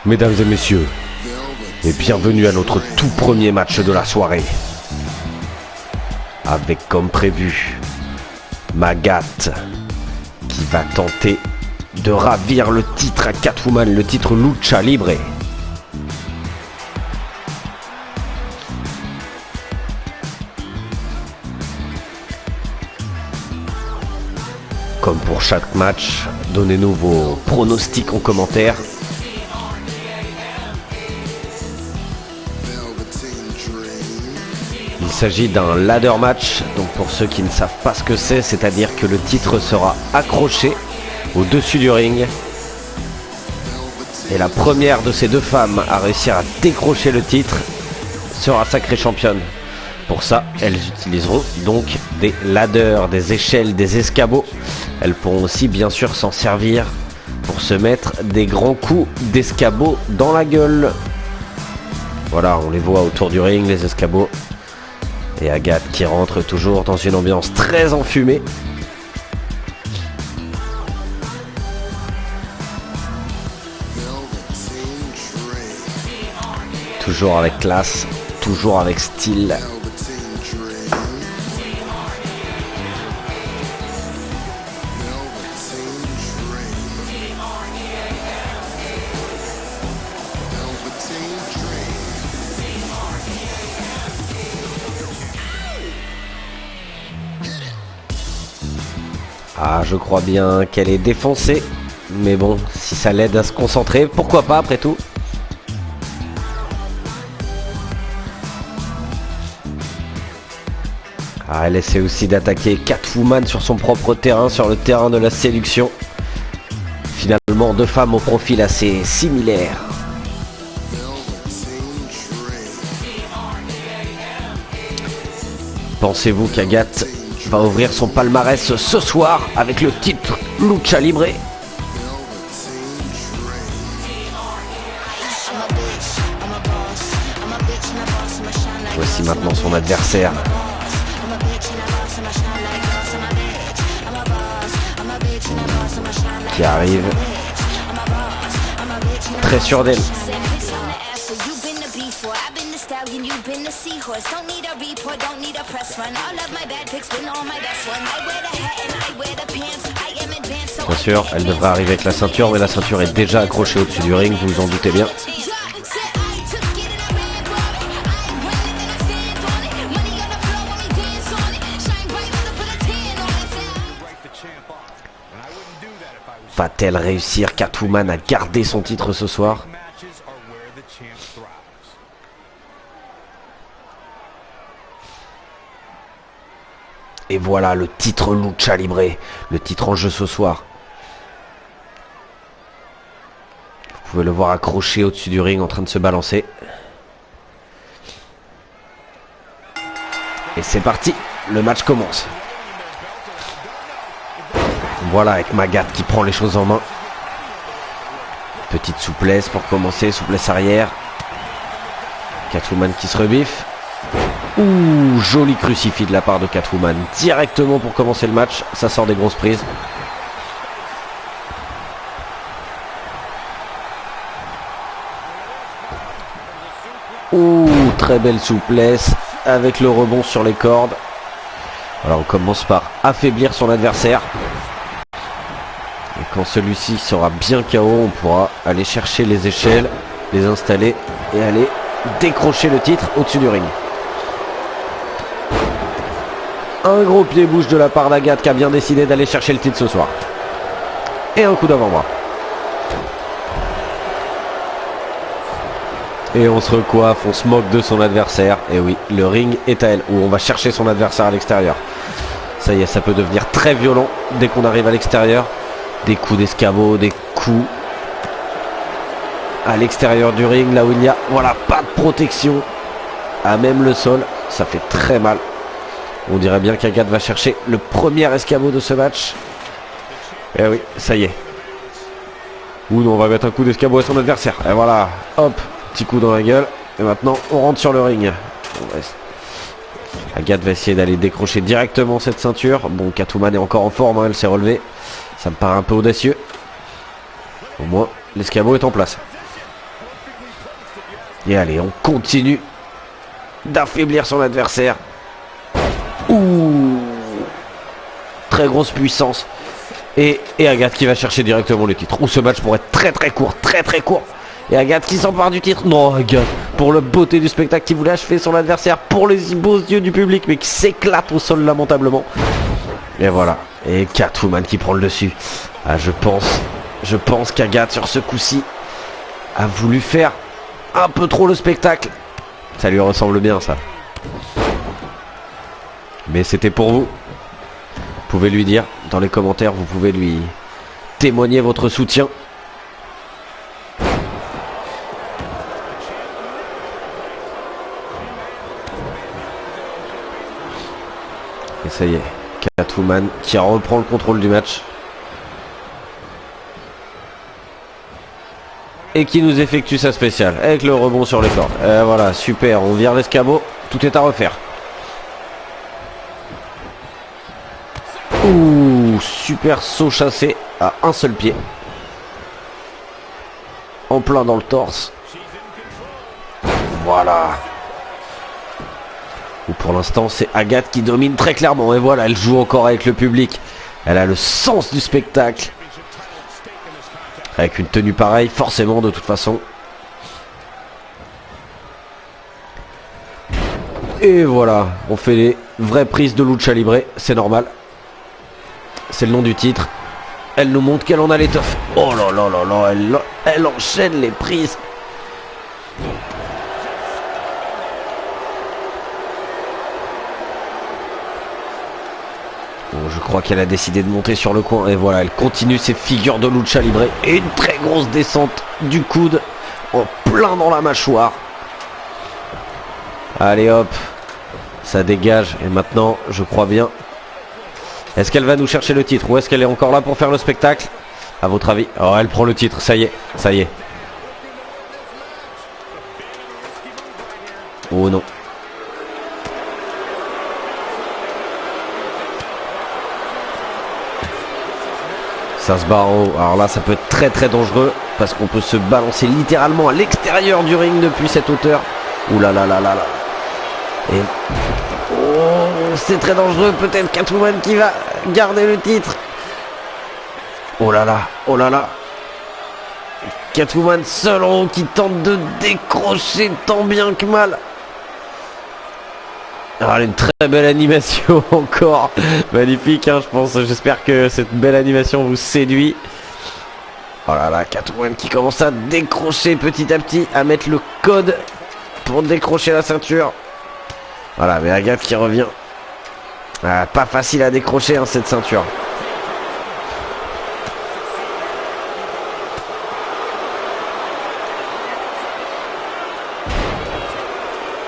Mesdames et messieurs, et bienvenue à notre tout premier match de la soirée. Avec comme prévu, Magat qui va tenter de ravir le titre à Catwoman, le titre Lucha Libre. Comme pour chaque match, donnez-nous vos pronostics en commentaire. Il s'agit d'un ladder match, donc pour ceux qui ne savent pas ce que c'est-à-dire que le titre sera accroché au-dessus du ring. Et la première de ces deux femmes à réussir à décrocher le titre sera sacrée championne. Pour ça, elles utiliseront donc des ladders, des échelles, des escabeaux. Elles pourront aussi bien sûr s'en servir pour se mettre des grands coups d'escabeau dans la gueule. Voilà, on les voit autour du ring, les escabeaux. Et Agathe qui rentre toujours dans une ambiance très enfumée. Toujours avec classe, toujours avec style. Ah, je crois bien qu'elle est défoncée. Mais bon, si ça l'aide à se concentrer, pourquoi pas après tout. Ah, elle essaie aussi d'attaquer Catwoman sur son propre terrain, sur le terrain de la séduction. Finalement, deux femmes au profil assez similaire. Pensez-vous qu'Agathe va ouvrir son palmarès ce soir avec le titre Lucha Libre? Voici maintenant son adversaire. Qui arrive. Très sûr d'elle. Bien sûr, elle devrait arriver avec la ceinture, mais la ceinture est déjà accrochée au-dessus du ring, vous vous en doutez bien. Va-t-elle réussir, Catwoman, à garder son titre ce soir? Et voilà le titre Lucha Libre, le titre en jeu ce soir. Vous pouvez le voir accroché au-dessus du ring en train de se balancer. Et c'est parti, le match commence. Voilà, avec Magat qui prend les choses en main. Petite souplesse pour commencer, souplesse arrière. Catwoman qui se rebiffe. Ouh, joli crucifix de la part de Catwoman. Directement pour commencer le match, ça sort des grosses prises. Ouh, très belle souplesse avec le rebond sur les cordes. Alors on commence par affaiblir son adversaire. Et quand celui-ci sera bien KO, on pourra aller chercher les échelles, les installer et aller décrocher le titre au-dessus du ring. Un gros pied-bouche de la part d'Agathe qui a bien décidé d'aller chercher le titre ce soir. Et un coup d'avant-bras. Et on se recoiffe, on se moque de son adversaire. Et oui, le ring est à elle, où on va chercher son adversaire à l'extérieur. Ça y est, ça peut devenir très violent dès qu'on arrive à l'extérieur. Des coups d'escabeau, des coups à l'extérieur du ring, là où il y a, voilà, pas de protection. À même le sol, ça fait très mal. On dirait bien qu'Agathe va chercher le premier escabeau de ce match. Et oui, ça y est. Ouh non, on va mettre un coup d'escabeau à son adversaire. Et voilà, hop, petit coup dans la gueule. Et maintenant, on rentre sur le ring. Agathe va essayer d'aller décrocher directement cette ceinture. Bon, Catwoman est encore en forme, hein, elle s'est relevée. Ça me paraît un peu audacieux. Au moins, l'escabeau est en place. Et allez, on continue d'affaiblir son adversaire. Ouh, très grosse puissance. Et Agathe qui va chercher directement le titre. Ou ce match pourrait être très court, très court. Et Agathe qui s'empare du titre. Non, Agathe, pour la beauté du spectacle, qui voulait achever son adversaire, pour les beaux yeux du public, mais qui s'éclate au sol lamentablement. Et voilà. Et Catwoman qui prend le dessus. Ah, je pense qu'Agathe sur ce coup-ci a voulu faire un peu trop le spectacle. Ça lui ressemble bien, ça. Mais c'était pour vous. Vous pouvez lui dire dans les commentaires, vous pouvez lui témoigner votre soutien. Et ça y est, Catwoman qui reprend le contrôle du match. Et qui nous effectue sa spéciale avec le rebond sur les cordes. Voilà, super, on vire l'escabeau, tout est à refaire. Ouh, super saut chassé à un seul pied. En plein dans le torse. Voilà. Ou pour l'instant, c'est Agathe qui domine très clairement. Et voilà, elle joue encore avec le public. Elle a le sens du spectacle. Avec une tenue pareille, forcément, de toute façon. Et voilà, on fait les vraies prises de lucha libre. C'est normal. C'est le nom du titre. Elle nous montre qu'elle en a l'étoffe. Oh là là là là, elle enchaîne les prises. Bon, je crois qu'elle a décidé de monter sur le coin. Et voilà, elle continue ses figures de lucha libre. Et une très grosse descente du coude. En plein dans la mâchoire. Allez hop. Ça dégage. Et maintenant, je crois bien. Est-ce qu'elle va nous chercher le titre ou est-ce qu'elle est encore là pour faire le spectacle? À votre avis? Oh, elle prend le titre, ça y est, ça y est. Oh non. Ça se barre en haut. Alors là, ça peut être très dangereux parce qu'on peut se balancer littéralement à l'extérieur du ring depuis cette hauteur. Ouh là là là là là. Et... oh, c'est très dangereux, peut-être Catwoman qui va garder le titre. Oh là là, oh là là. Catwoman seul en haut qui tente de décrocher tant bien que mal. Alors, elle a une très belle animation encore. Magnifique, hein, je pense. J'espère que cette belle animation vous séduit. Oh là là, Catwoman qui commence à décrocher petit à petit, à mettre le code pour décrocher la ceinture. Voilà, mais Agathe qui revient. Ah, pas facile à décrocher, hein, cette ceinture.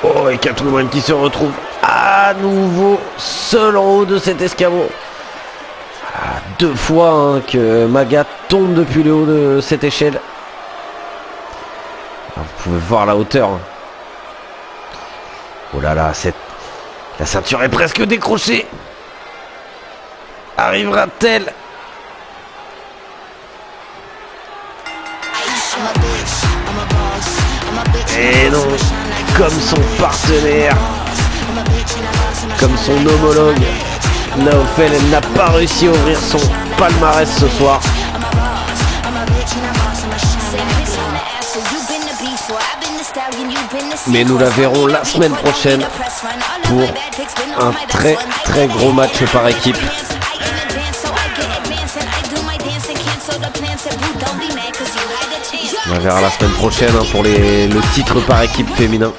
Oh, et Catwoman qui se retrouve à nouveau seul en haut de cet escabeau. Ah, 2 fois hein, que Maga tombe depuis le haut de cette échelle. Ah, vous pouvez voir la hauteur. Hein. Oh là là, la ceinture est presque décrochée. Arrivera-t-elle? Et non, comme son partenaire, comme son homologue, Naofel, elle n'a pas réussi à ouvrir son palmarès ce soir. Mais nous la verrons la semaine prochaine pour un très gros match par équipe. On la verra la semaine prochaine hein, pour le titre par équipe féminin.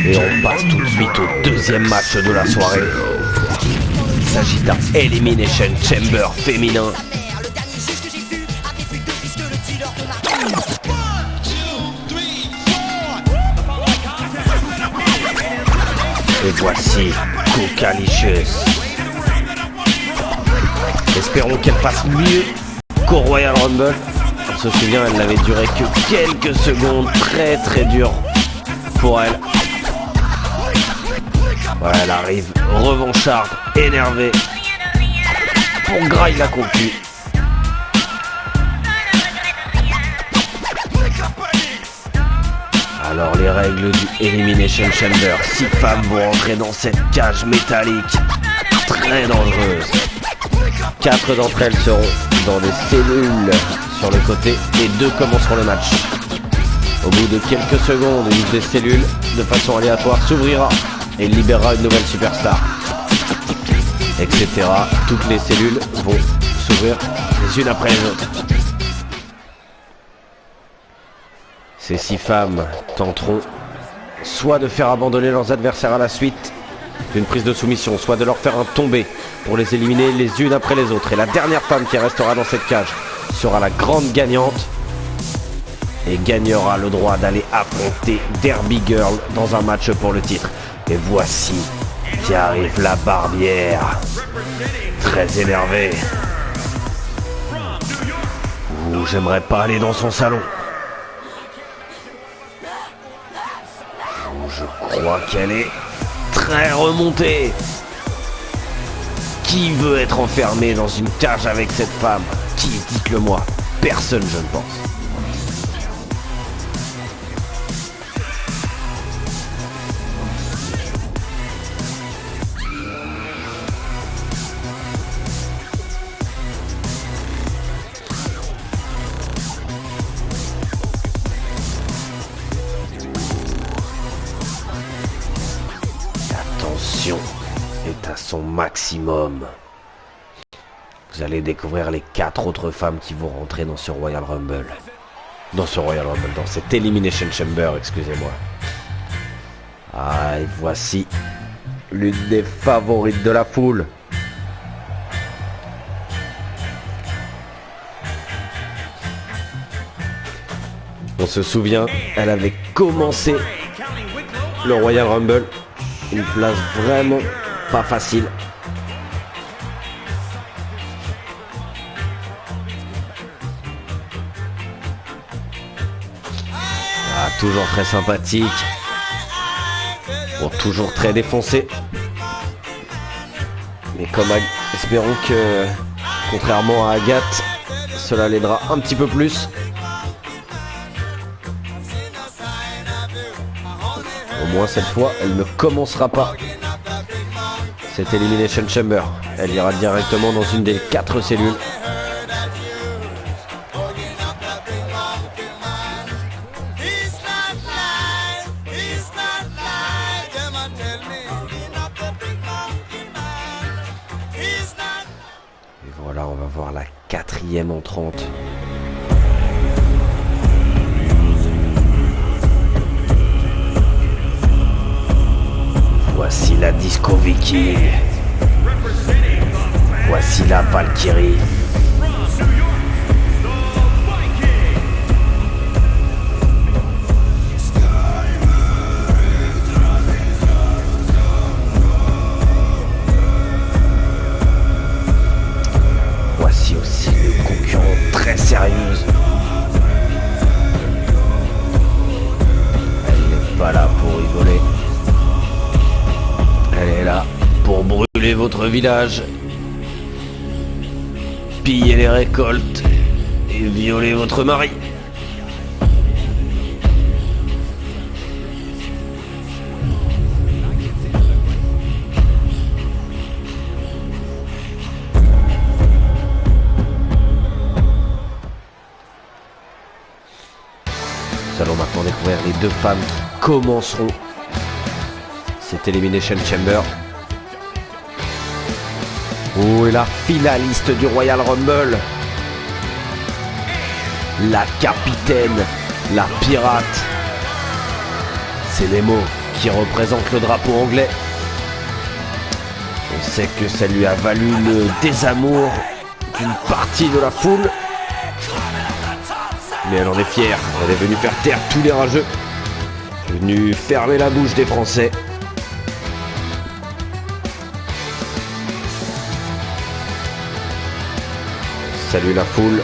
Et on passe tout de suite au deuxième match de la soirée. Il s'agit d'un Elimination Chamber féminin. Et voici Coca-Licious. Espérons qu'elle fasse mieux qu'au Royal Rumble. On se souvient, elle n'avait duré que quelques secondes. Très dur pour elle. Ouais, elle arrive revancharde, énervée. pour graille la concu. Alors les règles du Elimination Chamber. 6 femmes vont entrer dans cette cage métallique très dangereuse. 4 d'entre elles seront dans des cellules sur le côté et 2 commenceront le match. Au bout de quelques secondes, une des cellules, de façon aléatoire, s'ouvrira et libérera une nouvelle superstar. Etc. Toutes les cellules vont s'ouvrir les unes après les autres. Ces 6 femmes tenteront soit de faire abandonner leurs adversaires à la suite d'une prise de soumission, soit de leur faire un tombé pour les éliminer les unes après les autres. Et la dernière femme qui restera dans cette cage sera la grande gagnante et gagnera le droit d'aller affronter Derby Girl dans un match pour le titre. Et voici qui arrive la barbière, très énervée. Ouh, j'aimerais pas aller dans son salon. Je crois qu'elle est très remontée. Qui veut être enfermé dans une cage avec cette femme? Qui? Dites-le moi. Personne, je ne pense. Est à son maximum. Vous allez découvrir les 4 autres femmes qui vont rentrer dans ce Royal Rumble. Dans cette Elimination Chamber, excusez-moi. Ah, et voici l'une des favorites de la foule. On se souvient, elle avait commencé le Royal Rumble. Une place vraiment pas facile. Ah, toujours très sympathique. Bon, toujours très défoncé. Mais espérons que, contrairement à Agathe, cela l'aidera un petit peu plus. Au moins cette fois, elle ne commencera pas cette Elimination Chamber. Elle ira directement dans une des 4 cellules. Et voilà, on va voir la 4e entrante. Voici la Disco Viking. Voici la Valkyrie. Voici aussi une concurrente très sérieuse. Elle n'est pas là pour rigoler. Elle est là pour brûler votre village, piller les récoltes et violer votre mari. Nous allons maintenant découvrir les 2 femmes qui commenceront cette Elimination Chamber. Oh, et la finaliste du Royal Rumble, la capitaine, la pirate. C'est Nemo qui représente le drapeau anglais. On sait que ça lui a valu le désamour d'une partie de la foule. Mais elle en est fière. Elle est venue faire taire tous les rageux. Venue fermer la bouche des Français. Salut la foule.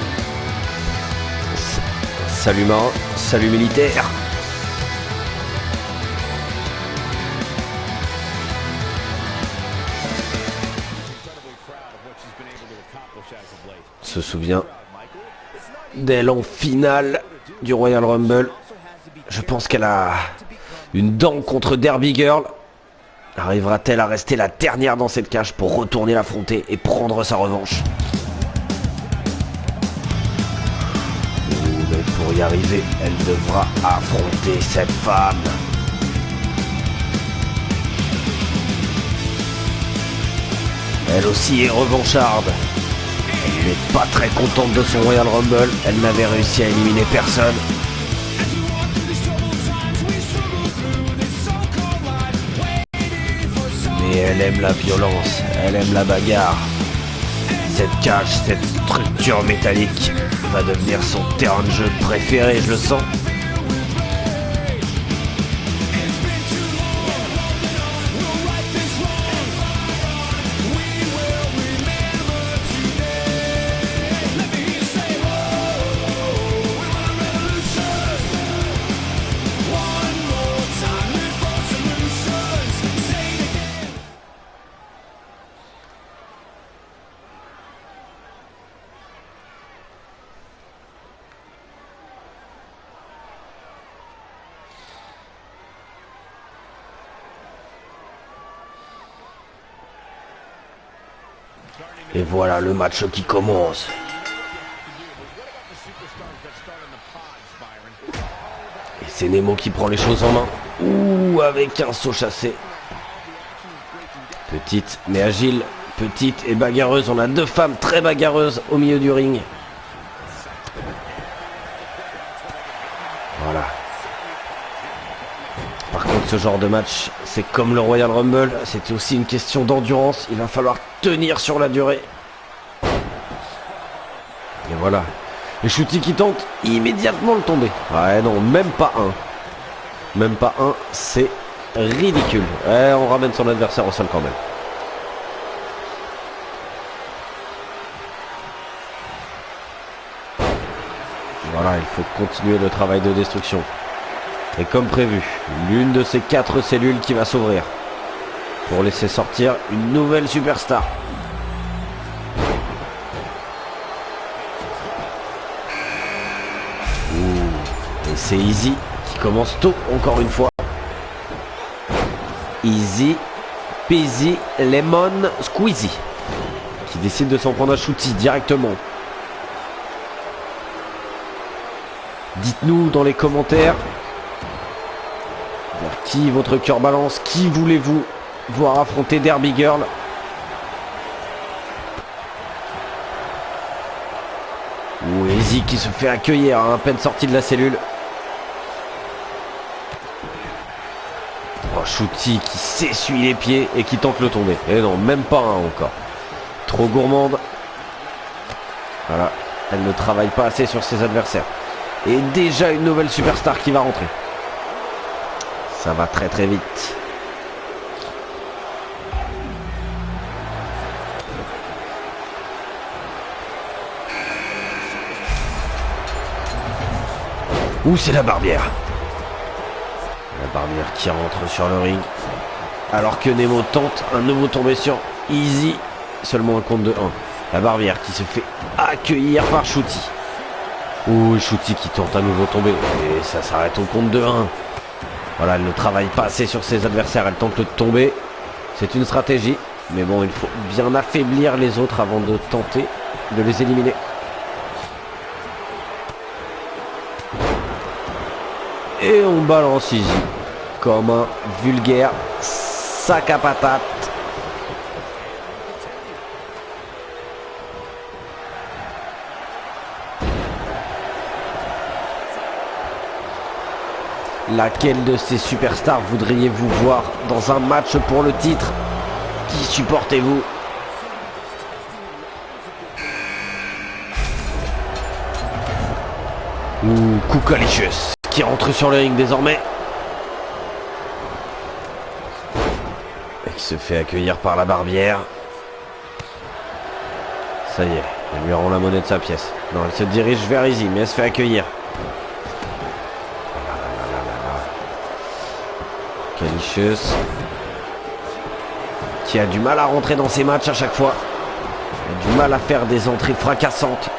Salut marin. Salut militaire. Se souvient d'elle en finale du Royal Rumble. Je pense qu'elle a une dent contre Derby Girl. Arrivera-t-elle à rester la dernière dans cette cage pour retourner l'affronter et prendre sa revanche? Mais pour y arriver, elle devra affronter cette femme. Elle aussi est revancharde. Elle n'est pas très contente de son Royal Rumble. Elle n'avait réussi à éliminer personne. Mais elle aime la violence, elle aime la bagarre. Cette cage, cette structure métallique va devenir son terrain de jeu préféré, je le sens. Et voilà le match qui commence. Et c'est Nemo qui prend les choses en main. Ouh, avec un saut chassé. Petite mais agile, petite et bagarreuse. On a deux femmes très bagarreuses au milieu du ring. Voilà. Par contre, ce genre de match, c'est comme le Royal Rumble, c'est aussi une question d'endurance. Il va falloir tenir sur la durée. Et voilà. Et Shooty qui tente immédiatement le tomber. Ouais, non, même pas un. Même pas un, c'est ridicule. Ouais, on ramène son adversaire au sol quand même. Voilà, il faut continuer le travail de destruction. Et comme prévu, l'une de ces 4 cellules qui va s'ouvrir pour laisser sortir une nouvelle superstar. Ouh. Et c'est Easy qui commence tôt encore une fois. Easy Peasy Lemon Squeezy qui décide de s'en prendre à Shooty directement. Dites-nous dans les commentaires vers qui votre cœur balance, qui voulez-vous voir affronter Derby Girl. Ou Easy qui se fait accueillir à peine sorti de la cellule. Oh, Shooty qui s'essuie les pieds et qui tente le tomber. Et non, même pas un encore. Trop gourmande. Voilà, elle ne travaille pas assez sur ses adversaires. Et déjà une nouvelle superstar qui va rentrer. Ça va très très vite. Ouh, c'est la Barbière. La Barbière qui rentre sur le ring. Alors que Nemo tente un nouveau tombé sur Easy. Seulement un compte de 1. La Barbière qui se fait accueillir par Shooty. Ouh, Shooty qui tente un nouveau tombé. Et ça s'arrête au compte de 1. Voilà, elle ne travaille pas assez sur ses adversaires. Elle tente de tomber. C'est une stratégie. Mais bon, il faut bien affaiblir les autres avant de tenter de les éliminer. Et on balance Easy comme un vulgaire sac à patates. Laquelle de ces superstars voudriez-vous voir dans un match pour le titre? Qui supportez-vous? Ou Kukalicious qui rentre sur le ring désormais. Et qui se fait accueillir par la Barbière. Ça y est, elle lui rend la monnaie de sa pièce. Non, elle se dirige vers Easy, mais elle se fait accueillir. Kukalicious qui a du mal à rentrer dans ses matchs à chaque fois. a du mal à faire des entrées fracassantes.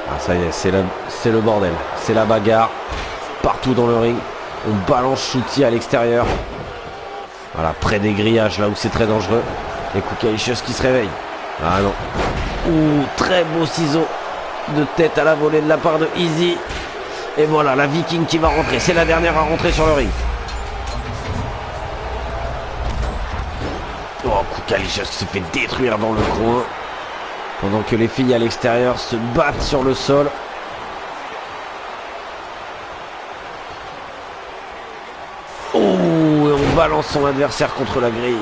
Ah, ça y est, c'est le bordel. C'est la bagarre partout dans le ring. On balance Shooty à l'extérieur. Voilà, près des grillages, là où c'est très dangereux. Et Kukalicious qui se réveille. Ah non. Ouh, très beau ciseau de tête à la volée de la part de Easy. Et voilà, la Viking qui va rentrer. C'est la dernière à rentrer sur le ring. Oh, Kukalicious se fait détruire dans le coin. Pendant que les filles à l'extérieur se battent sur le sol. Oh, et on balance son adversaire contre la grille.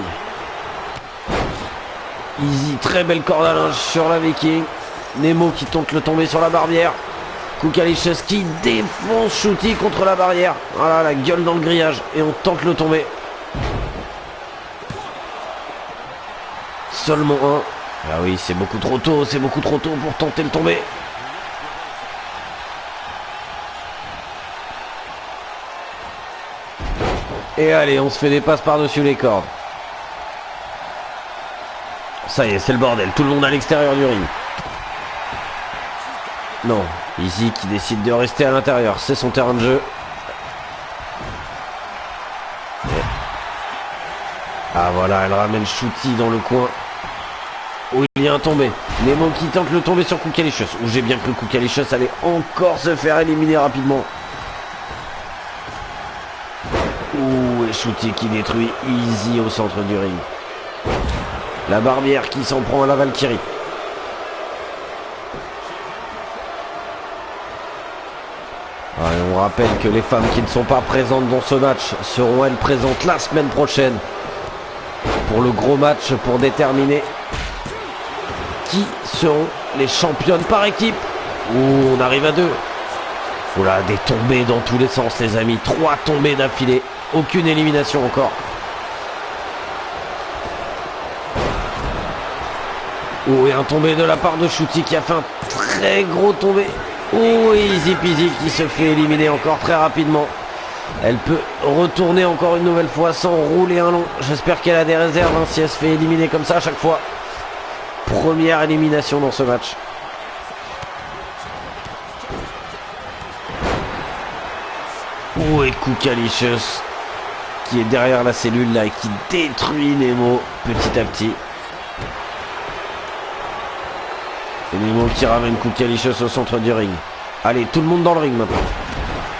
Easy, très belle corde à linge sur la Viking. Nemo qui tente le tomber sur la barrière. Kukalicious qui défonce Shooty contre la barrière. Voilà, la gueule dans le grillage. Et on tente le tomber. Seulement un. Ah oui, c'est beaucoup trop tôt pour tenter le tomber. Et allez, on se fait des passes par-dessus les cordes. Ça y est, c'est le bordel. Tout le monde à l'extérieur du ring. Non, Easy qui décide de rester à l'intérieur. C'est son terrain de jeu. Ah voilà, elle ramène Shooty dans le coin. Où il y a un tombé. Nemo qui tente le tomber sur Kukalicious. Où j'ai bien cru que Kukalicious allait encore se faire éliminer rapidement. Ouh, et Shooty qui détruit Easy au centre du ring. La barbière qui s'en prend à la Valkyrie. Ah, et on rappelle que les femmes qui ne sont pas présentes dans ce match seront elles présentes la semaine prochaine. Pour le gros match pour déterminer qui seront les championnes par équipe. Ouh, on arrive à 2. Oula, des tombées dans tous les sens les amis. 3 tombées d'affilée. Aucune élimination encore. Oh, et un tombé de la part de Shooty qui a fait un très gros tombé. Oh, Easy Peasy qui se fait éliminer encore très rapidement. Elle peut retourner encore une nouvelle fois sans rouler un long. J'espère qu'elle a des réserves hein, si elle se fait éliminer comme ça à chaque fois. Première élimination dans ce match. Oh, et Kukalicious qui est derrière la cellule là et qui détruit Nemo petit à petit. Et Nemo qui ramène Kukalicious au centre du ring. Allez, tout le monde dans le ring maintenant.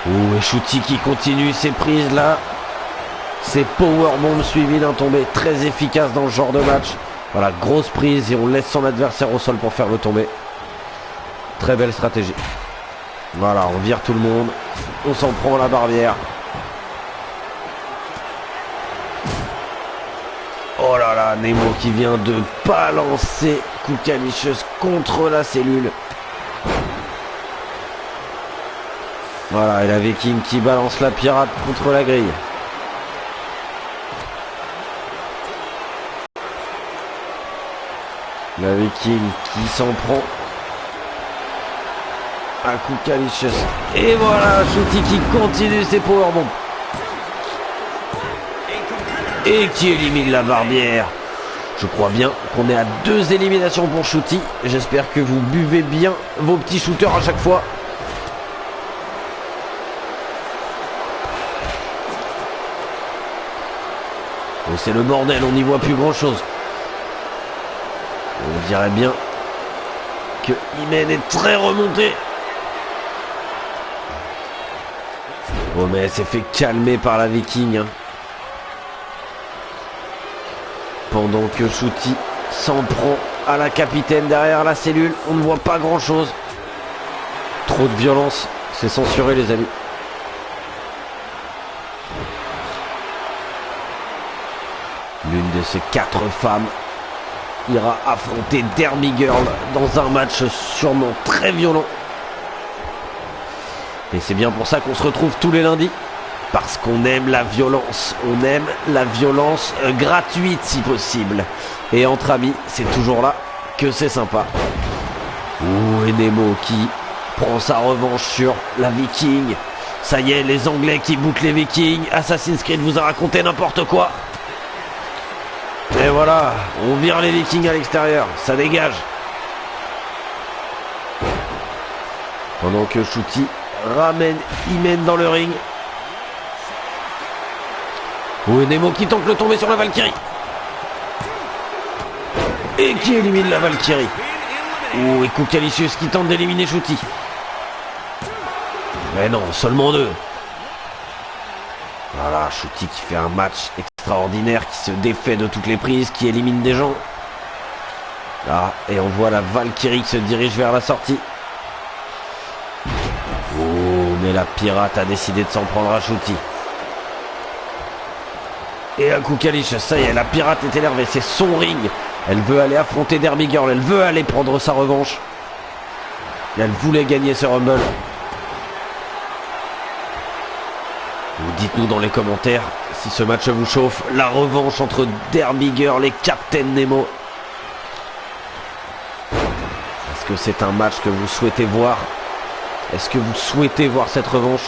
Oh, et Shooty qui continue ses prises là. Ses powerbombs suivis d'un tombé très efficace dans le genre de match. Voilà, grosse prise et on laisse son adversaire au sol pour faire le tomber. Très belle stratégie. Voilà, on vire tout le monde. On s'en prend à la barbière. Oh là là, Nemo qui vient de balancer Kukalicious contre la cellule. Voilà, et la Viking qui balance la pirate contre la grille. La Viking qui s'en prend à Kukalicious. Et voilà, Shooty qui continue ses powerbombs. Et qui élimine la barbière. Je crois bien qu'on est à 2 éliminations pour Shooty. J'espère que vous buvez bien vos petits shooters à chaque fois. Oh, c'est le bordel, on n'y voit plus grand chose. On dirait bien que Imen est très remonté. Oh mais elle s'est fait calmer par la Viking hein. Pendant que Shooty s'en prend à la capitaine derrière la cellule. On ne voit pas grand chose. Trop de violence. C'est censuré les amis. L'une de ces 4 femmes ira affronter Derby Girl dans un match sûrement très violent. Et c'est bien pour ça qu'on se retrouve tous les lundis. Parce qu'on aime la violence. On aime la violence gratuite si possible. Et entre amis, c'est toujours là que c'est sympa. Ouh, et Nemo qui prend sa revanche sur la Viking. Ça y est, les Anglais qui boutent les Vikings. Assassin's Creed vous a raconté n'importe quoi. Et voilà, on vire les Vikings à l'extérieur, ça dégage. Pendant que Shooty ramène Imen dans le ring. Oh, Nemo qui tente le tomber sur la Valkyrie. Et qui élimine la Valkyrie. Oh, et Kukalicious qui tente d'éliminer Shooty. Mais non, seulement deux. Voilà, Shooty qui fait un match extraordinaire, qui se défait de toutes les prises, qui élimine des gens. Là, et on voit la Valkyrie qui se dirige vers la sortie. Oh, mais la pirate a décidé de s'en prendre à Shooty. Et à Kukalicious, ça y est, la pirate est énervée, c'est son ring. Elle veut aller affronter Derby Girl, elle veut aller prendre sa revanche. Elle voulait gagner ce Rumble. Dites-nous dans les commentaires si ce match vous chauffe. La revanche entre Derby Girl et Captain Nemo. Est-ce que c'est un match que vous souhaitez voir? Est-ce que vous souhaitez voir cette revanche?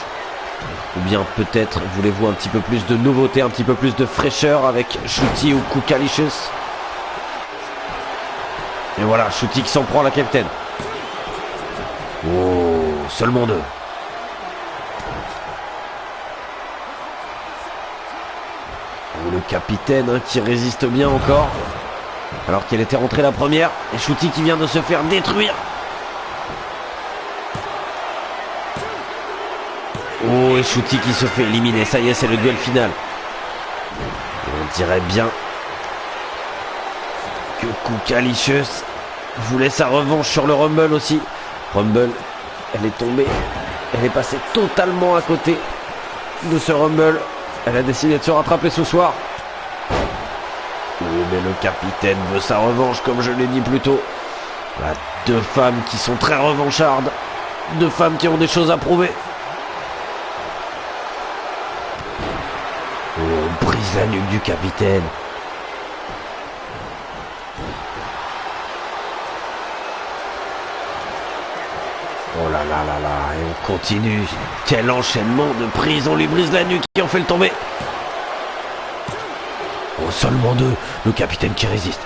Ou bien peut-être voulez-vous un petit peu plus de nouveauté, un petit peu plus de fraîcheur avec Shooty ou Kukalicious? Et voilà, Shooty qui s'en prend à la capitaine. Oh, seulement deux. Le capitaine hein, qui résiste bien encore. Alors qu'elle était rentrée la première. Et Shooty qui vient de se faire détruire. Oh, et Shooty qui se fait éliminer. Ça y est, c'est le duel final. Et on dirait bien que Kukalicious voulait sa revanche sur le Rumble aussi. Rumble, elle est tombée. Elle est passée totalement à côté de ce Rumble. Elle a décidé de se rattraper ce soir. Oh, mais le capitaine veut sa revanche, comme je l'ai dit plus tôt. Là, deux femmes qui sont très revanchardes. Deux femmes qui ont des choses à prouver. Oh, on brise la nuque du capitaine. Oh là là là là, et on continue. Quel enchaînement de prises, on lui brise la nuque qui en fait le tomber. Oh, seulement deux, le capitaine qui résiste.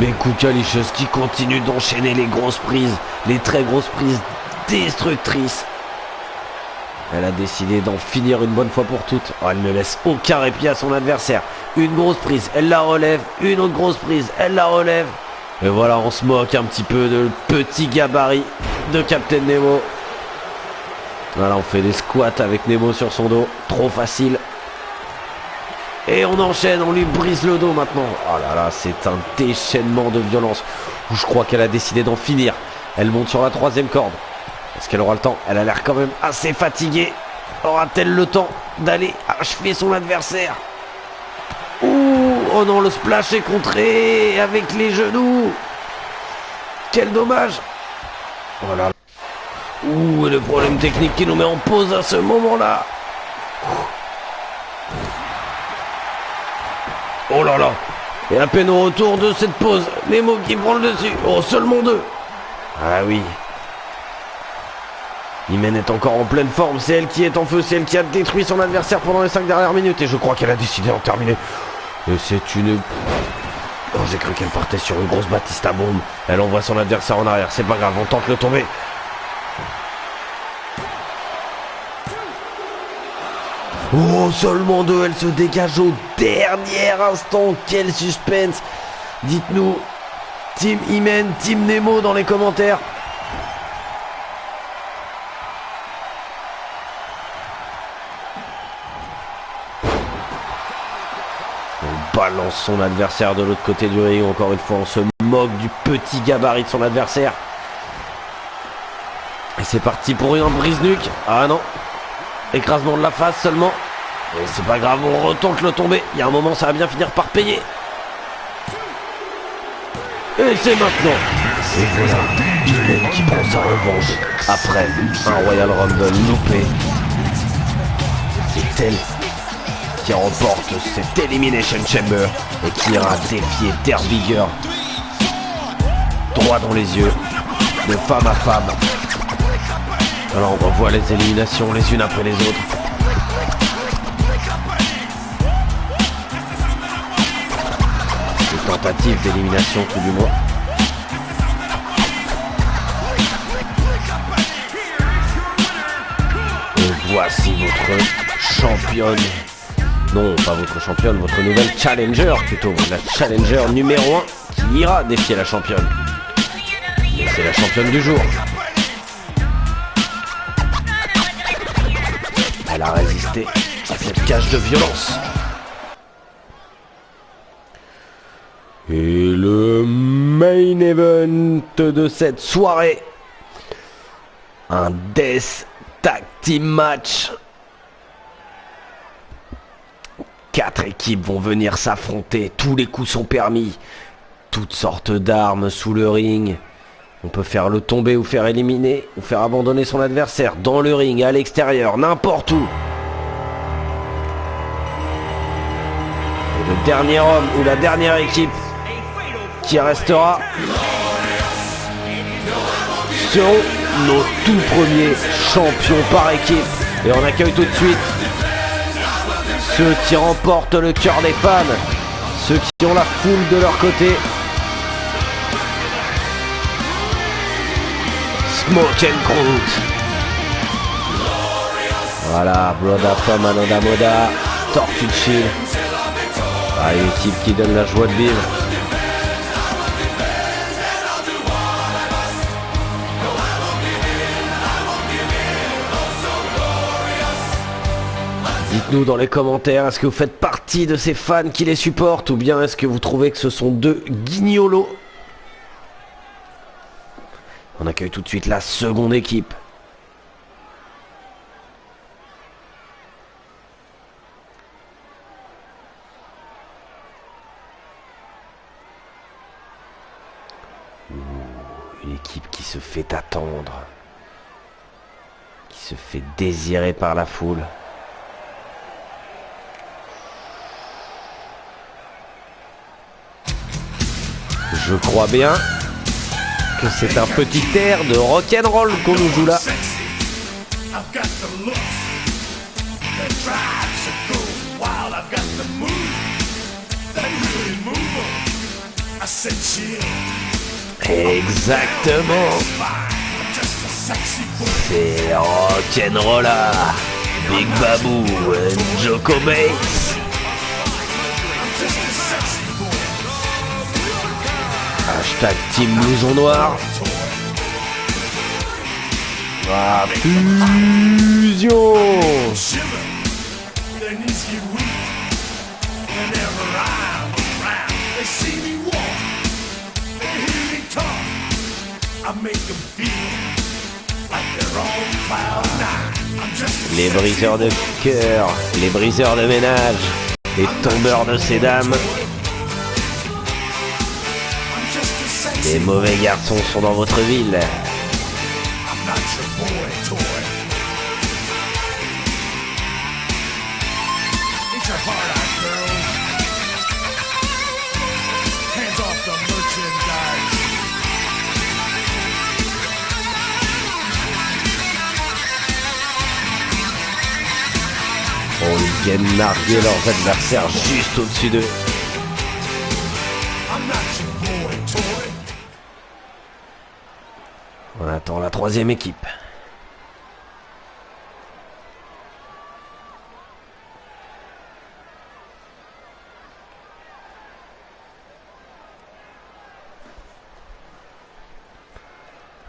Mais Kukalicious qui continue d'enchaîner les grosses prises, les très grosses prises destructrices. Elle a décidé d'en finir une bonne fois pour toutes. Oh, elle ne laisse aucun répit à son adversaire. Une grosse prise, elle la relève. Une autre grosse prise, elle la relève. Et voilà, on se moque un petit peu de petit gabarit de Captain Nemo. Voilà, on fait des squats avec Nemo sur son dos. Trop facile. Et on enchaîne, on lui brise le dos maintenant. Oh là là, c'est un déchaînement de violence. Je crois qu'elle a décidé d'en finir. Elle monte sur la troisième corde. Est-ce qu'elle aura le temps? Elle a l'air quand même assez fatiguée. Aura-t-elle le temps d'aller achever son adversaire? Ouh, oh non, le splash est contré avec les genoux. Quel dommage. Voilà. Ouh, et le problème technique qui nous met en pause à ce moment-là. Oh là là. Et à peine au retour de cette pause, Nemo qui prend le dessus. Oh, seulement deux. Ah oui. Imen est encore en pleine forme, c'est elle qui est en feu, c'est elle qui a détruit son adversaire pendant les 5 dernières minutes et je crois qu'elle a décidé d'en terminer. Et c'est une... Oh, j'ai cru qu'elle partait sur une grosse Batista bombe. Elle envoie son adversaire en arrière, c'est pas grave, on tente le tomber. Oh, seulement deux, elle se dégage au dernier instant, quel suspense. Dites-nous, Team Imen, Team Nemo dans les commentaires. Balance son adversaire de l'autre côté du ring. Encore une fois, on se moque du petit gabarit de son adversaire. Et c'est parti pour une brise-nuque. Ah non. Écrasement de la face seulement. Et c'est pas grave, on retente le tomber. Il y a un moment, ça va bien finir par payer. Et c'est maintenant. Et voilà, Imen qui prend sa revanche après un Royal Rumble loupé. C'est elle qui remporte cette Elimination Chamber et qui ira défier Derby Girl droit dans les yeux, de femme à femme. Alors on revoit les éliminations les unes après les autres. Des tentatives d'élimination tout du moins. Et voici votre championne. Non, pas votre championne, votre nouvelle challenger plutôt. La challenger numéro 1 qui ira défier la championne. Et c'est la championne du jour. Elle a résisté à cette cage de violence. Et le main event de cette soirée. Un Death Tag Team Match. 4 équipes vont venir s'affronter. Tous les coups sont permis. Toutes sortes d'armes sous le ring. On peut faire le tomber ou faire éliminer ou faire abandonner son adversaire dans le ring, à l'extérieur, n'importe où. Et le dernier homme ou la dernière équipe qui restera seront nos tout premiers champions par équipe. Et on accueille tout de suite ceux qui remportent le cœur des fans, ceux qui ont la foule de leur côté. Smoke and Groot. Voilà, Broda Femme, Ananda Moda, Tortue de Chill. Ah, une équipe qui donne la joie de vivre. Dites-nous dans les commentaires, est-ce que vous faites partie de ces fans qui les supportent ou bien est-ce que vous trouvez que ce sont deux guignolos? On accueille tout de suite la seconde équipe. Une équipe qui se fait attendre, qui se fait désirer par la foule. Je crois bien que c'est un petit air de rock'n'roll qu'on nous joue là. Exactement. C'est rock'n'rolla. Big Babou et Joko Bates. Hashtag Team Blouson Noir. Ah, fusion. Les briseurs de cœur, les briseurs de ménage, les tombeurs de ces dames. Les mauvais garçons sont dans votre ville. Oh, ils viennent narguer leurs adversaires juste au-dessus d'eux. On attend la troisième équipe.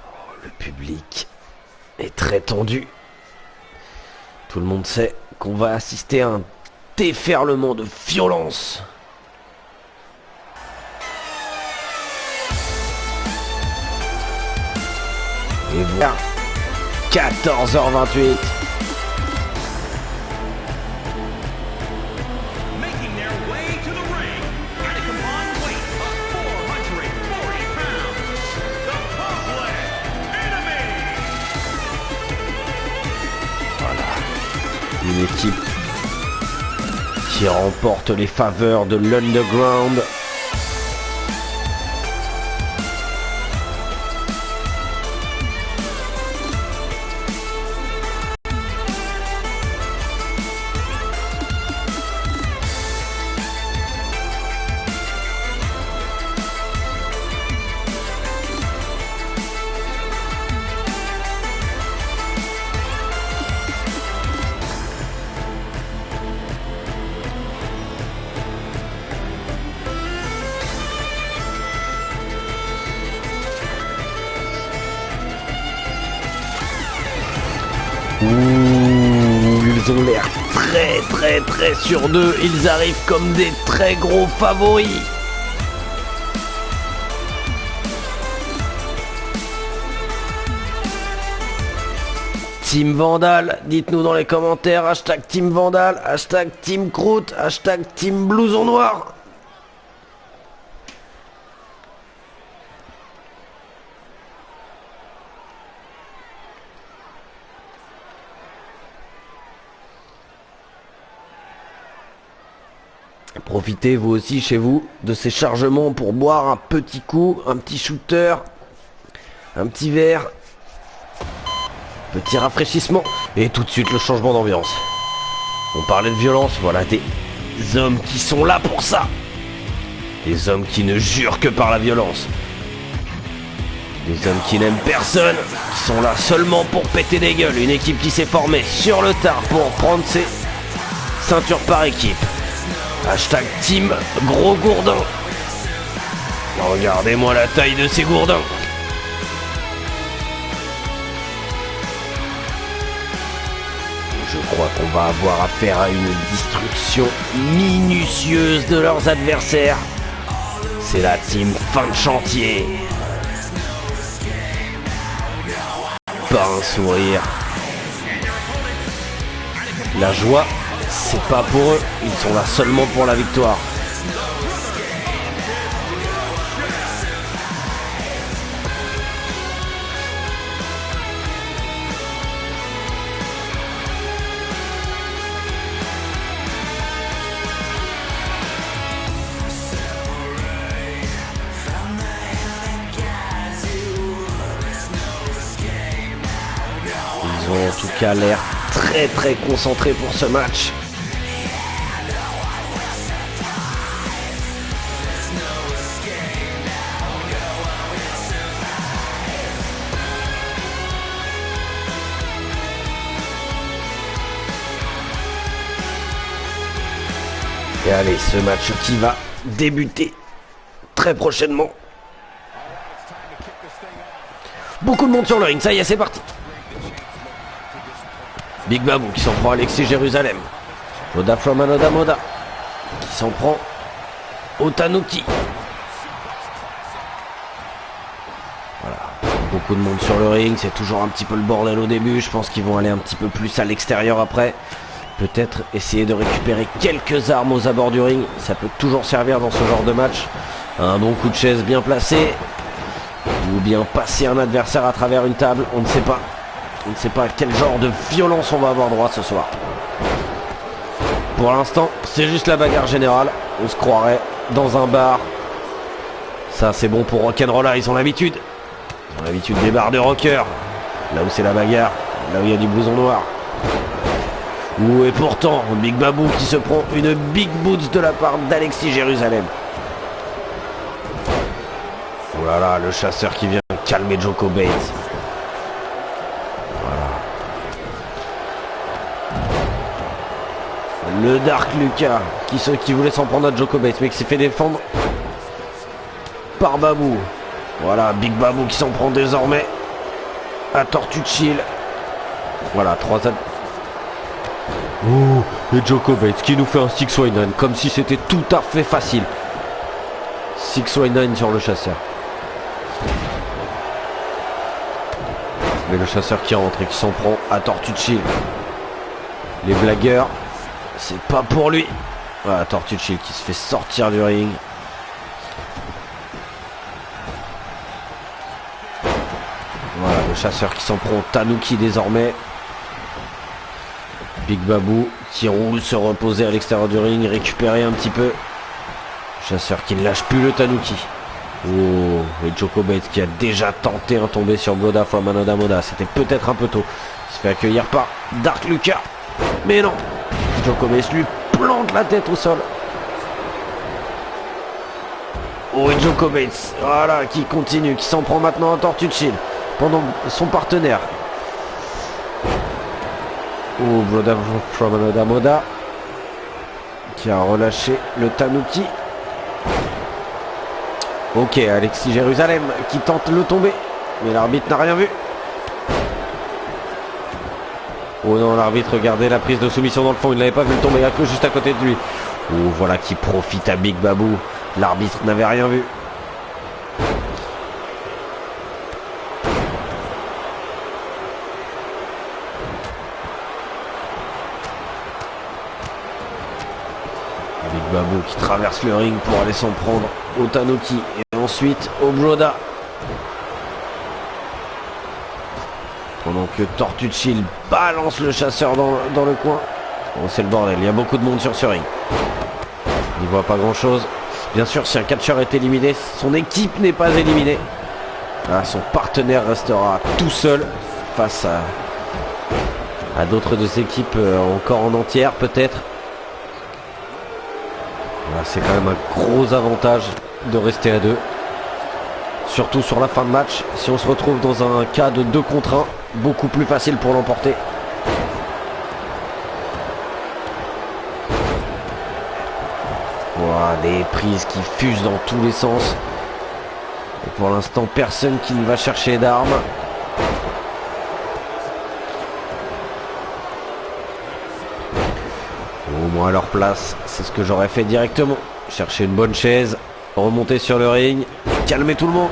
Oh, le public est très tendu. Tout le monde sait qu'on va assister à un déferlement de violence. Et voilà, 14h28. Voilà, une équipe qui remporte les faveurs de l'Underground. Ouh, ils ont l'air très sûrs d'eux. Ils arrivent comme des très gros favoris. Team Vandal, dites-nous dans les commentaires, hashtag Team Vandal, hashtag Team Croûte, hashtag Team Blouson Noir. Profitez vous aussi chez vous de ces chargements pour boire un petit coup, un petit shooter, un petit verre, petit rafraîchissement et tout de suite le changement d'ambiance. On parlait de violence, voilà des hommes qui sont là pour ça. Des hommes qui ne jurent que par la violence. Des hommes qui n'aiment personne, qui sont là seulement pour péter des gueules. Une équipe qui s'est formée sur le tard pour prendre ses ceintures par équipe. Hashtag Team Gros Gourdin. Regardez-moi la taille de ces gourdins. Je crois qu'on va avoir affaire à une destruction minutieuse de leurs adversaires. C'est la team fin de chantier. Pas un sourire. La joie, c'est pas pour eux, ils sont là seulement pour la victoire. Ils ont en tout cas l'air très concentrés pour ce match. Et allez, ce match qui va débuter très prochainement. Beaucoup de monde sur le ring, ça y est, c'est parti. Big Babou qui s'en prend à Alexis Jérusalem. Moda from Anoda Moda qui s'en prend au Tanuki. Voilà, beaucoup de monde sur le ring, c'est toujours un petit peu le bordel au début. Je pense qu'ils vont aller un petit peu plus à l'extérieur après. Peut-être essayer de récupérer quelques armes aux abords du ring. Ça peut toujours servir dans ce genre de match. Un bon coup de chaise bien placé. Ou bien passer un adversaire à travers une table. On ne sait pas. On ne sait pas à quel genre de violence on va avoir droit ce soir. Pour l'instant, c'est juste la bagarre générale. On se croirait dans un bar. Ça, c'est bon pour Rock'n'Rolla. Ils ont l'habitude. Ils ont l'habitude des bars de rockers. Là où c'est la bagarre. Là où il y a du blouson noir. Ouh, et pourtant, Big Babou qui se prend une big boots de la part d'Alexis Jérusalem. Oh là là, le chasseur qui vient calmer Joko Bates. Voilà. Le Dark Lucas qui voulait s'en prendre à Joko Bates, mais qui s'est fait défendre par Babou. Voilà, Big Babou qui s'en prend désormais à Tortue Chill. Voilà, 3 ad... Oh, et Joko Bates qui nous fait un 619 comme si c'était tout à fait facile. 619 sur le chasseur. Mais le chasseur qui rentre et qui s'en prend à Tortue Chill. Les blagueurs, c'est pas pour lui. Voilà, Tortue Chill qui se fait sortir du ring. Voilà, le chasseur qui s'en prend au Tanuki désormais. Big Babou qui roule, se reposer à l'extérieur du ring, récupérer un petit peu. Chasseur qui ne lâche plus le Tanuki. Oh, et Joko Bates qui a déjà tenté un tombé sur Bloda from Anoda Moda. C'était peut-être un peu tôt. Il se fait accueillir par Dark Lucas. Mais non, Joko Bates lui plante la tête au sol. Oh, et Joko Bates, voilà, qui continue, qui s'en prend maintenant à Tortue Chill pendant son partenaire. Oh, Bloda from Anoda Moda qui a relâché le Tanuki. Ok, Alexis Jérusalem qui tente le tomber, mais l'arbitre n'a rien vu. Oh non, l'arbitre, regardez la prise de soumission dans le fond. Il n'avait pas vu le tomber juste à côté de lui. Oh, voilà qui profite à Big Babou. L'arbitre n'avait rien vu. Big Babou qui traverse le ring pour aller s'en prendre au Tanuki. Et ensuite au Broda. Pendant que Tortucci balance le chasseur dans le coin. Oh, c'est le bordel, il y a beaucoup de monde sur ce ring. Il ne voit pas grand chose. Bien sûr, si un catcheur est éliminé, son équipe n'est pas éliminée. Ah, son partenaire restera tout seul face à d'autres de ses équipes encore en entière peut-être. Voilà, c'est quand même un gros avantage de rester à deux. Surtout sur la fin de match. Si on se retrouve dans un cas de 2 contre 1, beaucoup plus facile pour l'emporter. Voilà, des prises qui fusent dans tous les sens. Et pour l'instant, personne qui ne va chercher d'armes. Au moins à leur place, c'est ce que j'aurais fait directement. Chercher une bonne chaise, remonter sur le ring, calmer tout le monde.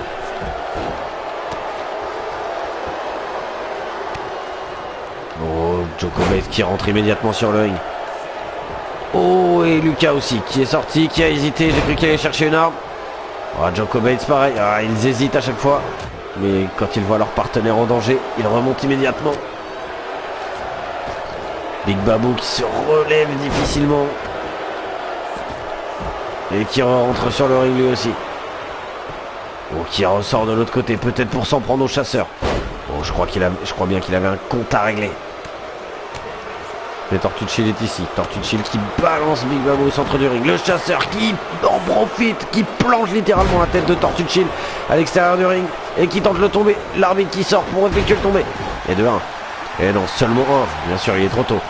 Oh, Djokovic qui rentre immédiatement sur le ring. Oh, et Lucas aussi, qui est sorti, qui a hésité. J'ai cru qu'il allait chercher une arme. Oh, Djokovic pareil, ils hésitent à chaque fois. Mais quand ils voient leur partenaire en danger, ils remontent immédiatement. Big Babou qui se relève difficilement. Et qui rentre sur le ring lui aussi. Oh, qui ressort de l'autre côté, peut-être pour s'en prendre au chasseur. Oh, je crois bien qu'il avait un compte à régler. Mais Tortucci est ici. Tortucci qui balance Big Babou au centre du ring. Le chasseur qui en profite, qui plonge littéralement la tête de Tortucci à l'extérieur du ring et qui tente le tomber. L'arbitre qui sort pour effectuer le tomber. Et de 1. Et non, seulement 1. Bien sûr, il est trop tôt.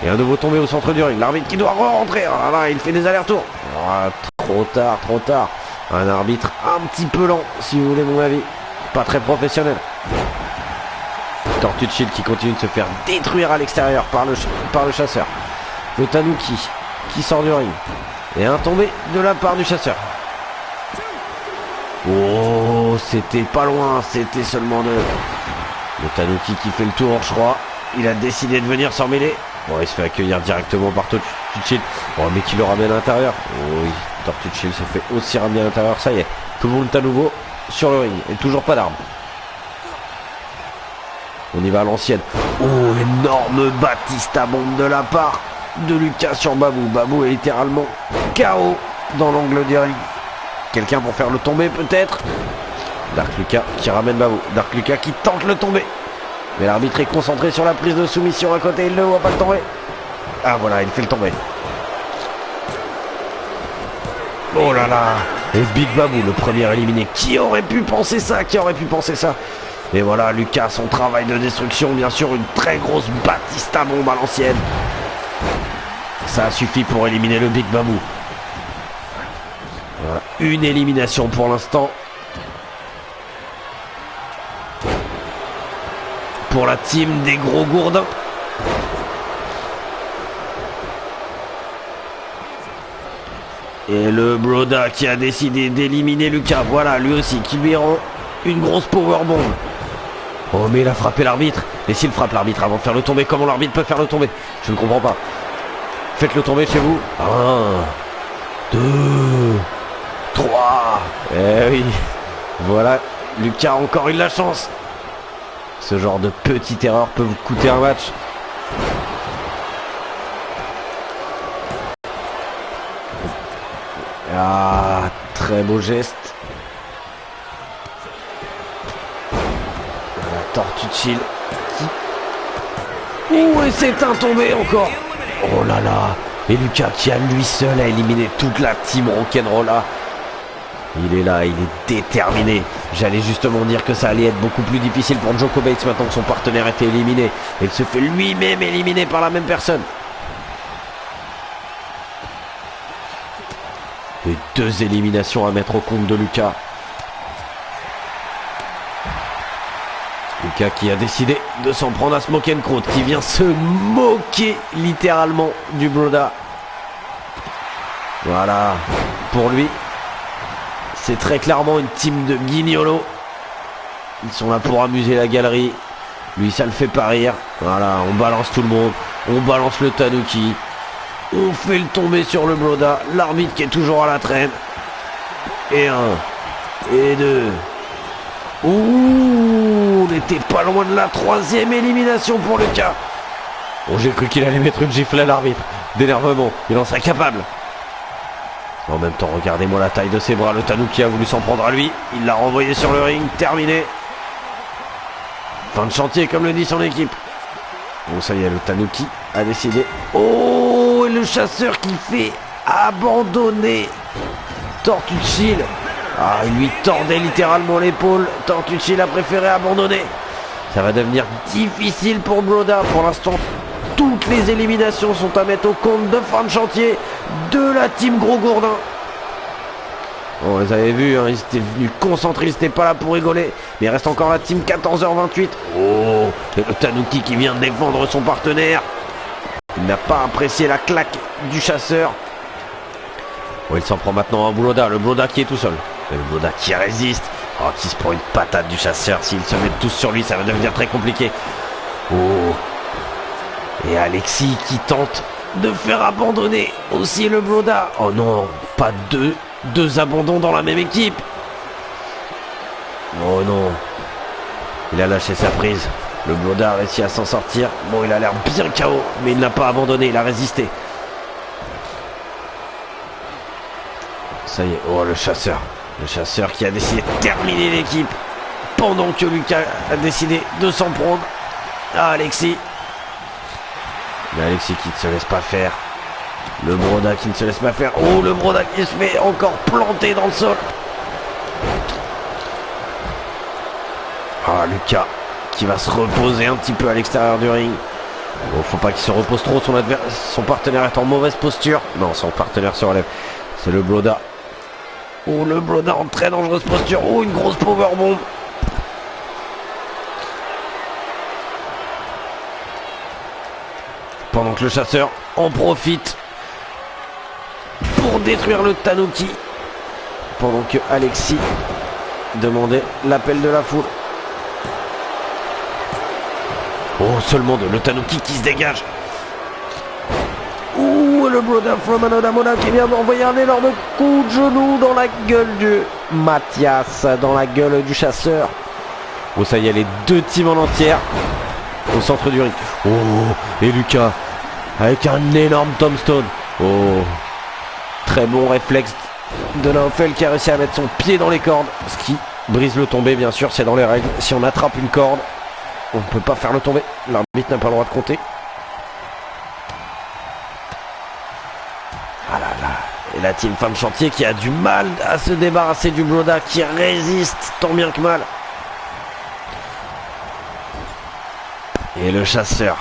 Et un nouveau tombé au centre du ring. L'arbitre qui doit rentrer. Ah là, il fait des allers-retours. Ah, trop tard, trop tard. Un arbitre un petit peu lent, si vous voulez mon avis. Pas très professionnel. Tortucci qui continue de se faire détruire à l'extérieur par le chasseur. Le Tanuki qui sort du ring. Et un tombé de la part du chasseur. Oh, c'était pas loin. C'était seulement 2. Le Tanuki qui fait le tour, je crois. Il a décidé de venir s'en mêler. Bon, il se fait accueillir directement par Tortucci. Bon, mais qui le ramène à l'intérieur. Oh, oui, Tortucci se fait aussi ramener à l'intérieur. Ça y est, tout le monde est à nouveau sur le ring. Et toujours pas d'armes. On y va à l'ancienne. Oh, énorme Batista bombe de la part de Lucas sur Babou. Babou est littéralement KO dans l'angle du ring. Quelqu'un pour faire le tomber peut-être. Dark Lucas qui ramène Babou. Dark Lucas qui tente le tomber. Mais l'arbitre est concentré sur la prise de soumission à côté. Il ne voit pas le tomber. Ah voilà, il fait le tomber. Oh là là. Et Big Babou, le premier éliminé. Qui aurait pu penser ça? Qui aurait pu penser ça? Et voilà, Lucas, son travail de destruction, bien sûr, une très grosse Batista bombe à l'ancienne. Ça suffit pour éliminer le Big Babou. Voilà, une élimination pour l'instant. Pour la team des gros gourdins. Et le Broda qui a décidé d'éliminer Lucas. Voilà, lui aussi, qui lui rend une grosse powerbomb. Oh, mais il a frappé l'arbitre. Et s'il frappe l'arbitre avant de faire le tomber, comment l'arbitre peut faire le tomber? Je ne comprends pas. Faites-le tomber chez vous. 1, 2, 3. Eh oui. Voilà, Lucas a encore eu de la chance. Ce genre de petite erreur peut vous coûter un match. Ah, très beau geste. Tortucci qui... Oh, et c'est un tombé encore. Oh là là. Et Lucas qui a lui seul à éliminer toute la team Rock'n'Rolla. Il est là, il est déterminé. J'allais justement dire que ça allait être beaucoup plus difficile pour Djokovic maintenant que son partenaire était éliminé. Et il se fait lui-même éliminer par la même personne. Et 2 éliminations à mettre au compte de Lucas. Lucas qui a décidé de s'en prendre à Smokencroat, qui vient se moquer littéralement du Broda. Voilà, pour lui, c'est très clairement une team de guignolos. Ils sont là pour amuser la galerie. Lui, ça le fait pas rire. Voilà, on balance tout le monde. On balance le Tanuki. On fait le tomber sur le Broda. L'arbitre qui est toujours à la traîne. Et un. Et deux. Ouh, on n'était pas loin de la 3e élimination pour Lucas. Oh, j'ai cru qu'il allait mettre une gifle à l'arbitre. D'énervement, il en serait capable. En même temps, regardez-moi la taille de ses bras. Le Tanuki a voulu s'en prendre à lui. Il l'a renvoyé sur le ring. Terminé. Fin de chantier, comme le dit son équipe. Bon, ça y est, le Tanuki a décidé. Oh, et le chasseur qui fait abandonner Tortucci. Ah, il lui tordait littéralement l'épaule. Tortucci a préféré abandonner. Ça va devenir difficile pour Broda. Pour l'instant, toutes les éliminations sont à mettre au compte de fin de chantier de la team Gros Gourdin. On les avait vus, hein, ils étaient venus concentrés, ils n'étaient pas là pour rigoler. Mais il reste encore la team 14h28. Oh, et le Tanuki qui vient de défendre son partenaire. Il n'a pas apprécié la claque du chasseur. Oh, il s'en prend maintenant à Broda, le Broda qui est tout seul. Et le Broda qui résiste. Oh, qui se prend une patate du chasseur. S'ils se mettent tous sur lui, ça va devenir très compliqué. Oh. Et Alexis qui tente de faire abandonner aussi le Broda. Oh non, pas deux abandons dans la même équipe. Oh non. Il a lâché sa prise. Le Broda a réussi à s'en sortir. Bon, il a l'air bien KO, mais il n'a pas abandonné, il a résisté. Ça y est, oh le chasseur. Le chasseur qui a décidé de terminer l'équipe pendant que Lucas a décidé de s'en prendre à Alexis. Mais Alexis qui ne se laisse pas faire. Le Broda qui ne se laisse pas faire. Oh, le Broda qui se fait encore planter dans le sol. Ah, Lucas qui va se reposer un petit peu à l'extérieur du ring. Oh, faut pas qu'il se repose trop. Son partenaire est en mauvaise posture. Non, son partenaire se relève. C'est le Broda. Oh, le Broda en très dangereuse posture. Oh, une grosse powerbomb. Pendant que le chasseur en profite pour détruire le Tanuki. Pendant que Alexis demandait l'appel de la foule. Oh, seulement le Tanuki qui se dégage. Ouh, le Broda from Another Mother qui vient d'envoyer un énorme coup de genou dans la gueule de Mathias, dans la gueule du chasseur. Oh, ça y est, les deux teams en entière au centre du ring. Oh, et Lucas avec un énorme tombstone. Oh, très bon réflexe de Naofel qui a réussi à mettre son pied dans les cordes. Ce qui brise le tombé, bien sûr, c'est dans les règles. Si on attrape une corde, on ne peut pas faire le tomber. L'arbitre n'a pas le droit de compter. Ah là là. Et la team fin de chantier qui a du mal à se débarrasser du Broda, qui résiste tant bien que mal. Et le chasseur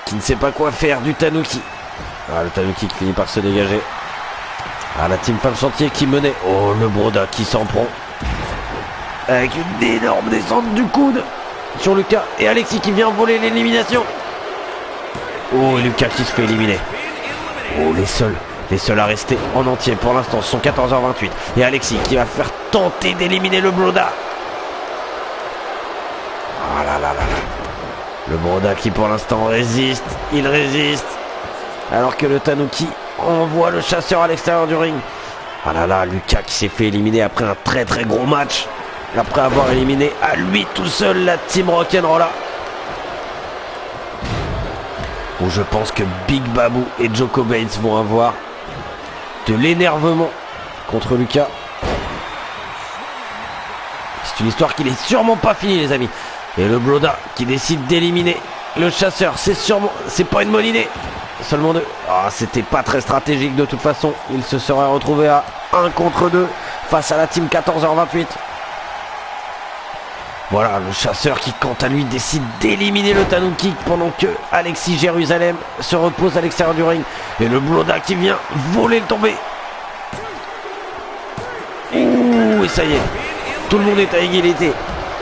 qui ne sait pas quoi faire du Tanuki. Ah, le Tanuki qui finit par se dégager. Ah, la team fin de chantier qui menait. Oh, le Broda qui s'en prend. Avec une énorme descente du coude sur Lucas. Et Alexis qui vient voler l'élimination. Oh, Lucas qui se fait éliminer. Oh, les seuls à rester en entier pour l'instant sont 14h28. Et Alexis qui va faire tenter d'éliminer le Broda. Ah là là là là. Le Broda qui pour l'instant résiste. Il résiste. Alors que le Tanuki envoie le chasseur à l'extérieur du ring. Ah là là, Lucas qui s'est fait éliminer après un très très gros match. Après avoir éliminé à lui tout seul la team Rock'n'Rolla. Où je pense que Big Babou et Joko Bates vont avoir de l'énervement contre Lucas. C'est une histoire qui n'est sûrement pas finie, les amis. Et le Broda qui décide d'éliminer le chasseur, c'est pas une bonne idée. Seulement deux. Ah, c'était pas très stratégique de toute façon. Il se serait retrouvé à 1 contre 2 face à la team 14h28. Voilà, le chasseur qui quant à lui décide d'éliminer le Tanuki pendant que Alexis Jérusalem se repose à l'extérieur du ring. Et le Broda qui vient voler le tombé. Ouh, et ça y est. Tout le monde est à égalité.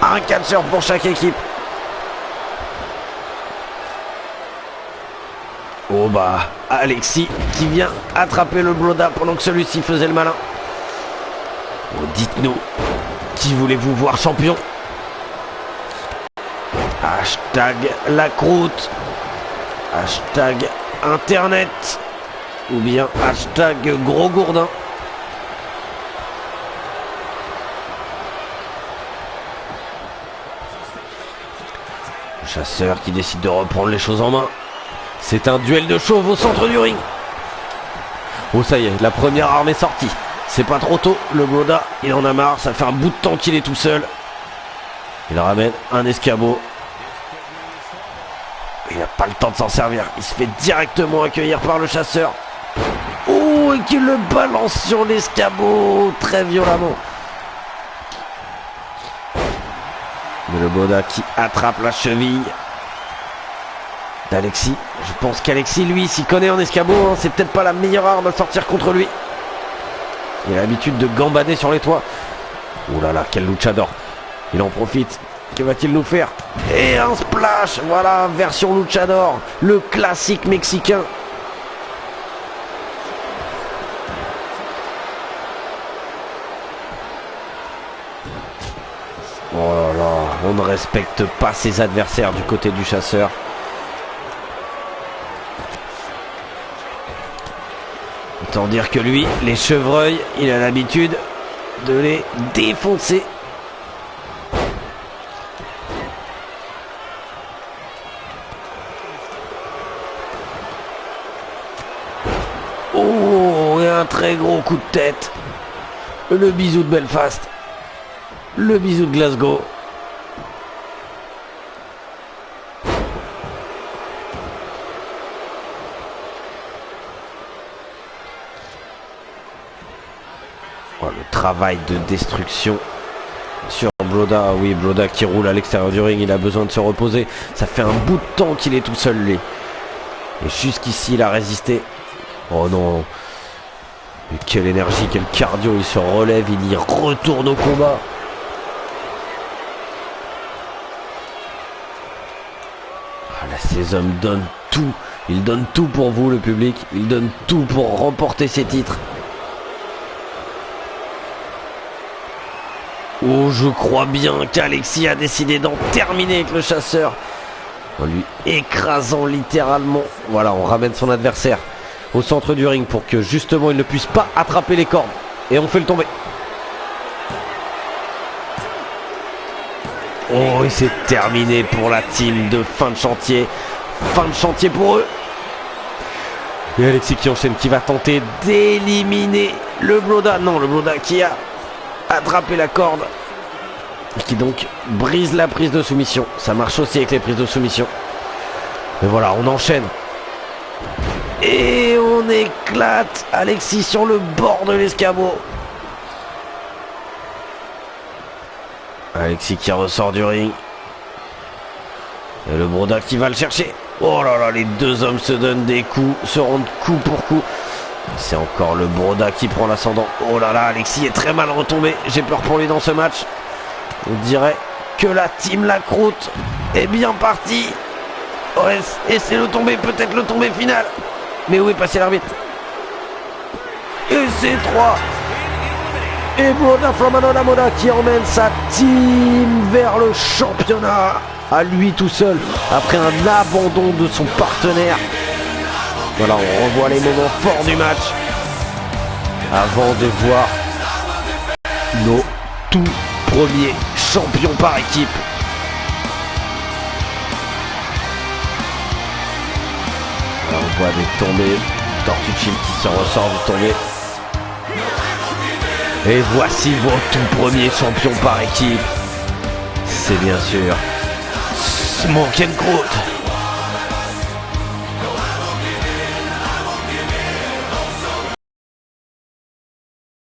Un catcheur pour chaque équipe. Oh bah, Alexis qui vient attraper le Bloda pendant que celui-ci faisait le malin. Oh, dites-nous, qui voulez-vous voir champion? Hashtag la croûte. Hashtag internet. Ou bien hashtag gros gourdin. Le chasseur qui décide de reprendre les choses en main. C'est un duel de chauve au centre du ring. Oh ça y est, la première arme est sortie. C'est pas trop tôt, le Bloda, il en a marre, ça fait un bout de temps qu'il est tout seul. Il ramène un escabeau. Il n'a pas le temps de s'en servir, il se fait directement accueillir par le chasseur. Oh, et qu'il le balance sur l'escabeau très violemment. Mais le Bloda qui attrape la cheville d'Alexis. Je pense qu'Alexis, lui, s'y connaît en escabeau, hein, c'est peut-être pas la meilleure arme à sortir contre lui. Il a l'habitude de gambader sur les toits. Oh là là, quel luchador. Il en profite. Que va-t-il nous faire? Et un splash. Voilà, version luchador. Le classique mexicain. Oh là là, on ne respecte pas ses adversaires du côté du chasseur. Autant dire que lui, les chevreuils, il a l'habitude de les défoncer. Oh, et un très gros coup de tête. Le bisou de Belfast. Le bisou de Glasgow. Oh, le travail de destruction sur Bloda. Oui, Bloda qui roule à l'extérieur du ring, il a besoin de se reposer. Ça fait un bout de temps qu'il est tout seul, lui. Et jusqu'ici, il a résisté. Oh non. Mais quelle énergie, quel cardio. Il se relève, il y retourne au combat. Ah, là, ces hommes donnent tout. Ils donnent tout pour vous, le public. Ils donnent tout pour remporter ces titres. Oh, je crois bien qu'Alexis a décidé d'en terminer avec le chasseur. En lui écrasant littéralement. Voilà, on ramène son adversaire au centre du ring pour que justement il ne puisse pas attraper les cordes. Et on fait le tomber. Oh, et c'est terminé pour la team de fin de chantier. Fin de chantier pour eux. Et Alexis qui enchaîne, qui va tenter d'éliminer le Bloda. Non, le Bloda qui a attrapé la corde. Et qui donc brise la prise de soumission. Ça marche aussi avec les prises de soumission. Mais voilà, on enchaîne. Et on éclate Alexis sur le bord de l'escabeau. Alexis qui ressort du ring. Et le Bloda qui va le chercher. Oh là là, les deux hommes se donnent des coups, se rendent coup pour coup. C'est encore le Bloda qui prend l'ascendant. Oh là là, Alexis est très mal retombé. J'ai peur pour lui dans ce match. On dirait que la team La Croûte est bien partie. Ouais, et c'est le tombé, peut-être le tombé final. Mais où est passé l'arbitre? Et c'est 3. Et Bloda from Another Mother qui emmène sa team vers le championnat à lui tout seul après un abandon de son partenaire. Voilà, on revoit les moments forts du match avant de voir nos tout premiers champions par équipe. Alors, on voit des tombées, Tortucci qui se ressort de tomber. Et voici vos tout premiers champions par équipe. C'est bien sûr Smoke and Croûte.